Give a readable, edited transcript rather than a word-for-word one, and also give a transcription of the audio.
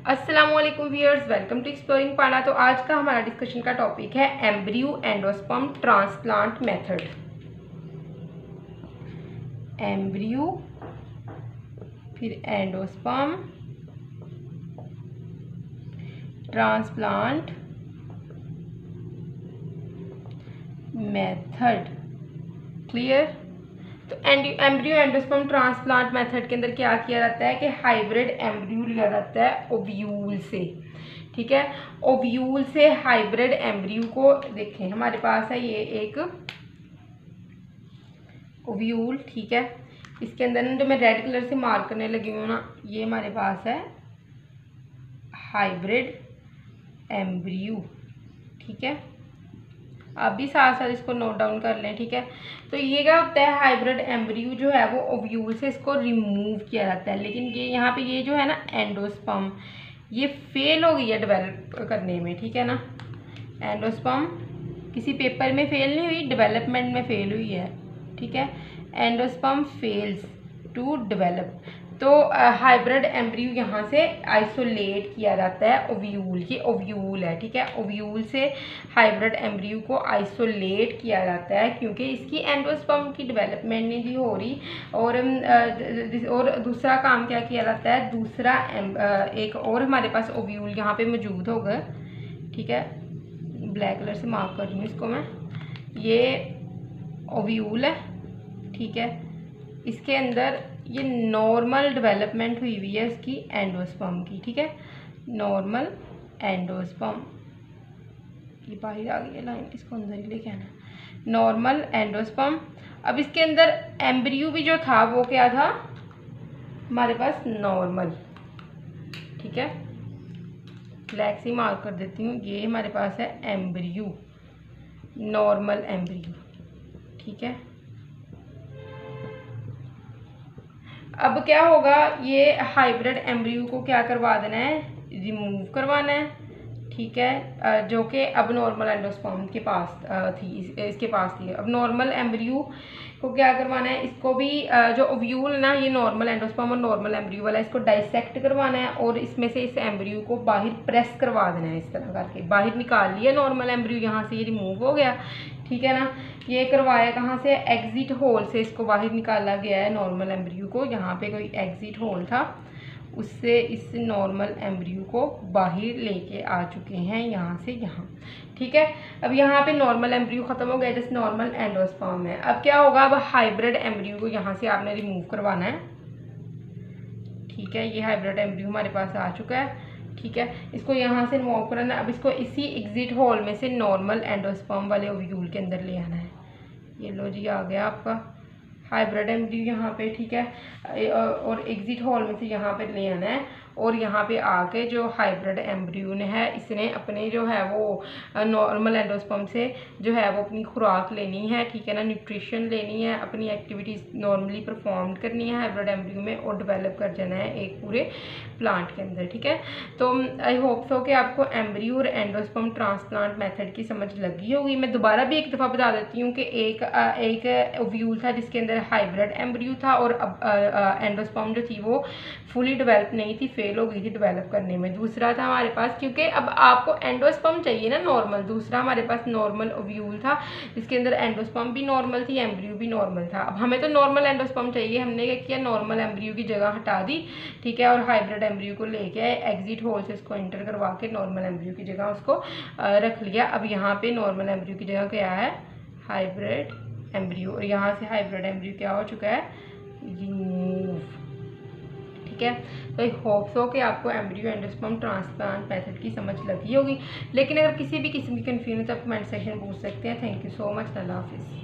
अस्सलामुअलैकुम viewers, welcome to exploring पाना। तो आज का हमारा डिस्कशन का टॉपिक है embryo endosperm transplant method. Embryo फिर एंडोस्पर्म ट्रांसप्लांट मेथड। क्लियर? तो एम्ब्रियो एंडोस्पर्म ट्रांसप्लांट मेथड के अंदर क्या किया जाता है कि हाइब्रिड एम्ब्रियो लिया जाता है ओव्यूल से। ठीक है, ओव्यूल से हाइब्रिड एम्ब्रियो को देखें, हमारे पास है ये एक ओव्यूल। ठीक है, इसके अंदर ना जो मैं रेड कलर से मार्क करने लगी हूँ ना, ये हमारे पास है हाइब्रिड एम्ब्रियो। ठीक है, आप भी साथ साथ इसको नोट डाउन कर लें। ठीक है, तो ये क्या होता है, हाइब्रिड एम्ब्रियो जो है वो ओव्यूल से इसको रिमूव किया जाता है। लेकिन ये यहाँ पे ये जो है ना एंडोस्पर्म, ये फेल हो गई है डेवलप करने में। ठीक है ना, एंडोस्पर्म किसी पेपर में फेल नहीं हुई, डेवलपमेंट में फेल हुई है। ठीक है, एंडोस्पर्म फेल्स टू डेवलप। तो हाइब्रिड एम्ब्रियो यहाँ से आइसोलेट किया जाता है ओव्यूल, ये ओव्यूल है। ठीक है, ओव्यूल से हाइब्रिड एम्ब्रियो को आइसोलेट किया जाता है क्योंकि इसकी एंडोस्पर्म की डेवलपमेंट नहीं थी हो रही। और दूसरा काम क्या किया जाता है, दूसरा एक और हमारे पास ओव्यूल यहाँ पे मौजूद होगा। ठीक है, ब्लैक कलर से मार्क कर रही हूँ इसको मैं, ये ओव्यूल है। ठीक है, इसके अंदर ये नॉर्मल डेवलपमेंट हुई हुई है इसकी एंडोस्पर्म की। ठीक है, नॉर्मल एंडोस्पर्म, ये बाहर आ गई है लाइन, इसको अंदर ही लेके आना। Normal endosperm. अब इसके अंदर एम्ब्रियो भी जो था वो क्या था हमारे पास, नॉर्मल। ठीक है, ब्लैक से मार्क कर देती हूँ, ये हमारे पास है एम्ब्रियो, नॉर्मल एम्ब्रियो। ठीक है, अब क्या होगा, ये हाइब्रिड एम्ब्रियो को क्या करवा देना है, रिमूव करवाना है। ठीक है, जो कि अब नॉर्मल एंडोस्पर्म के पास थी, इसके पास थी। अब नॉर्मल एम्ब्रियो को क्या करवाना है, इसको भी जो ओव्यूल ना, ये नॉर्मल एंडोस्पर्म और नॉर्मल एम्ब्रियो वाला, इसको डाइसेक्ट करवाना है और इसमें से इस एम्ब्रियो को बाहर प्रेस करवा देना है। इस तरह करके बाहर निकाल लिया नॉर्मल एम्ब्रियो, यहाँ से ये रिमूव हो गया। ठीक है ना, ये करवाया कहाँ से, एग्जिट होल से इसको बाहर निकाला गया है नॉर्मल एम्ब्रियो को। यहाँ पे कोई एग्जिट होल था, उससे इस नॉर्मल एम्ब्रियो को बाहर लेके आ चुके हैं यहाँ से यहाँ। ठीक है, अब यहाँ पे नॉर्मल एम्ब्रियो खत्म हो गया, जैसे नॉर्मल एंडोस्पर्म है। अब क्या होगा, अब हाइब्रिड एम्ब्रियो को यहाँ से आपने रिमूव करवाना है। ठीक है, ये हाइब्रिड एम्ब्रियो हमारे पास आ चुका है। ठीक है, इसको यहाँ से रिमूव करना है। अब इसको इसी एग्जिट होल में से नॉर्मल एंडोस्पर्म वाले ओव्यूल के अंदर ले आना है। ये लो जी, आ गया आपका हाइब्रिड एम्ब्रियो यहाँ पे। ठीक है, और एग्जिट हॉल में से यहाँ पे ले आना है और यहाँ पे आके जो हाइब्रिड एम्ब्रियो ने है, इसने अपने जो है वो नॉर्मल एंडोस्पर्म से जो है वो अपनी खुराक लेनी है। ठीक है ना, न्यूट्रिशन लेनी है, अपनी एक्टिविटीज़ नॉर्मली परफॉर्म करनी है हाइब्रिड एम्ब्रियो में और डेवलप कर जाना है एक पूरे प्लांट के अंदर। ठीक है, तो आई होप सो कि आपको एम्ब्रियो और एंडोस्पर्म ट्रांसप्लांट मेथड की समझ लगी होगी। मैं दोबारा भी एक दफ़ा बता देती हूँ कि एक ओव्यूल था जिसके अंदर हाइब्रिड एम्ब्रियो था और एंडोस्पर्म जो थी वो फुली डेवलप नहीं थी, फेल हो गई थी डेवलप करने में। दूसरा था हमारे पास, क्योंकि अब आपको एंडोस्पर्म चाहिए ना नॉर्मल, दूसरा हमारे पास नॉर्मल ओव्यूल था जिसके अंदर एंडोस्पर्म भी नॉर्मल थी, एम्ब्रियो भी नॉर्मल था। अब हमें तो नॉर्मल एंडोस्पर्म चाहिए, हमने क्या किया, नॉर्मल एम्ब्रियो की जगह हटा दी। ठीक है, और हाइब्रिड एम्ब्रियो को लेके आए, एग्जिट होल से इसको एंटर करवा के नॉर्मल एम्ब्रियो की जगह उसको रख लिया। अब यहाँ पे नॉर्मल एम्ब्रियो की जगह क्या है, हाइब्रिड एम्ब्रियो, और यहाँ से हाइब्रिड एम्ब्रियो क्या हो चुका है, रिमूव। ठीक है, तो आई होप सो कि आपको एम्ब्रियो एंडोस्पर्म ट्रांसप्लांट मेथड की समझ लगी होगी। लेकिन अगर किसी भी किस्म की कन्फ्यूजन तो आप कमेंट सेक्शन में पूछ सकते हैं। थैंक यू सो मच, अल्लाह हाफिज़।